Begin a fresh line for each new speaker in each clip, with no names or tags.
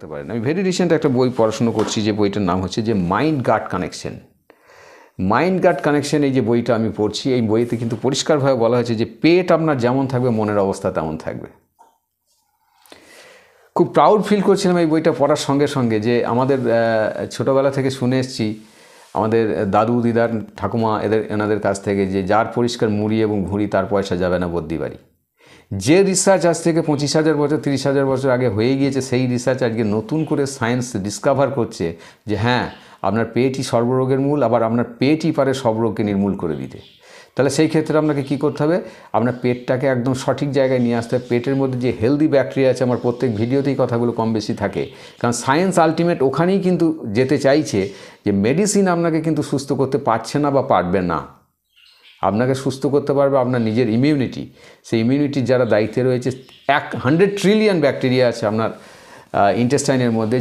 থাকতে পারেন। আমি ভেরি রিসেন্ট একটা বই পড়াশুনো করছি, যে বইটার নাম হচ্ছে যে মাইন্ড গাট কানেকশন। মাইন্ড গাট কানেকশন, এই যে বইটা আমি পড়ছি, এই বইতে কিন্তু পরিষ্কারভাবে বলা হয়েছে যে পেট আপনার যেমন থাকবে মনের অবস্থা তেমন থাকবে। খুব প্রাউড ফিল করছিলাম এই বইটা পড়ার সঙ্গে সঙ্গে, যে আমাদের ছোটোবেলা থেকে শুনে এসেছি আমাদের দাদু দিদার ঠাকুমা এনাদের কাছ থেকে, যে যার পরিষ্কার মুড়ি এবং ভুঁড়ি তার পয়সা যাবে না বদ্যি বাড়ি। যে রিসার্চ আজ থেকে 25,000 বছর 30,000 বছর আগে হয়ে গিয়েছে, সেই রিসার্চ আজকে নতুন করে সায়েন্স ডিসকভার করছে যে হ্যাঁ, আপনার পেটই সর্বরোগের মূল, আবার আপনার পেটই পারে সব রোগকে নির্মূল করে দিতে। তাহলে সেই ক্ষেত্রে আপনাকে কী করতে হবে? আপনার পেটটাকে একদম সঠিক জায়গায় নিয়ে আসতে হবে। পেটের মধ্যে যে হেলদি ব্যাকটেরিয়া আছে, আমার প্রত্যেক ভিডিওতেই কথাগুলো কম বেশি থাকে, কারণ সায়েন্স আলটিমেট ওখানেই কিন্তু যেতে চাইছে যে মেডিসিন আপনাকে কিন্তু সুস্থ করতে পারছে না বা পারবে না। আপনাকে সুস্থ করতে পারবে আপনার নিজের ইমিউনিটি। সেই ইমিউনিটির যারা দায়িত্বে রয়েছে, 100 ট্রিলিয়ন ব্যাকটেরিয়া আছে আপনার ইন্টেস্টাইনের মধ্যে,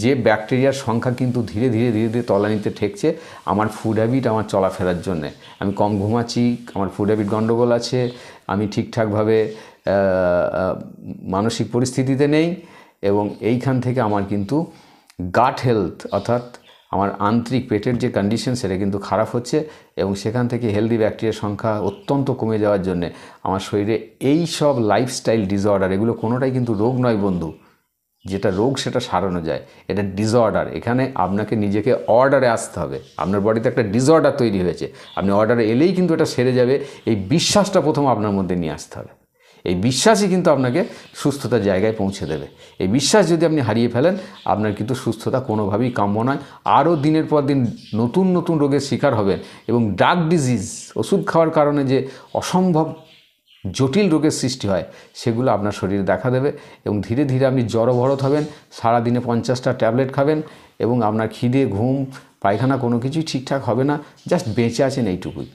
যে ব্যাকটেরিয়ার সংখ্যা কিন্তু ধীরে ধীরে ধীরে ধীরে তলানিতে ঠেকছে আমার ফুড হ্যাবিট, আমার চলাফেরার জন্যে। আমি কম ঘুমাচ্ছি, আমার ফুড হ্যাবিট গণ্ডগোল আছে, আমি ঠিকঠাকভাবে মানসিক পরিস্থিতিতে নেই, এবং এইখান থেকে আমার কিন্তু গাট হেলথ অর্থাৎ আমার আন্তরিক পেটের যে কন্ডিশন সেটা কিন্তু খারাপ হচ্ছে, এবং সেখান থেকে হেলদি ব্যাকটেরিয়ার সংখ্যা অত্যন্ত কমে যাওয়ার জন্যে আমার শরীরে এই সব লাইফস্টাইল ডিসঅর্ডার, এগুলো কোনোটাই কিন্তু রোগ নয় বন্ধু। যেটা রোগ সেটা সারানো যায়, এটা ডিসঅর্ডার। এখানে আপনাকে নিজেকে অর্ডারে আসতে হবে। আপনার বডিতে একটা ডিসঅর্ডার তৈরি হয়েছে, আপনি অর্ডারে এলেই কিন্তু এটা সেরে যাবে। এই বিশ্বাসটা প্রথম আপনার মধ্যে নিয়ে আসতে হবে। এই বিশ্বাসই কিন্তু আপনাকে সুস্থতার জায়গায় পৌঁছে দেবে। এই বিশ্বাস যদি আপনি হারিয়ে ফেলেন, আপনার কিন্তু সুস্থতা কোনোভাবেই কাম্য নয়। আরও দিনের পর দিন নতুন নতুন রোগের শিকার হবেন, এবং ডার্ক ডিজিজ, ওষুধ খাওয়ার কারণে যে অসম্ভব জটিল রোগের সৃষ্টি হয়, সেগুলো আপনার শরীরে দেখা দেবে, এবং ধীরে ধীরে আপনি জড়ভরত হবেন। সারাদিনে 50টা ট্যাবলেট খাবেন, এবং আপনার খিদে, ঘুম, পায়খানা কোনো কিছুই ঠিকঠাক হবে না, জাস্ট বেঁচে আছেন এইটুকুই।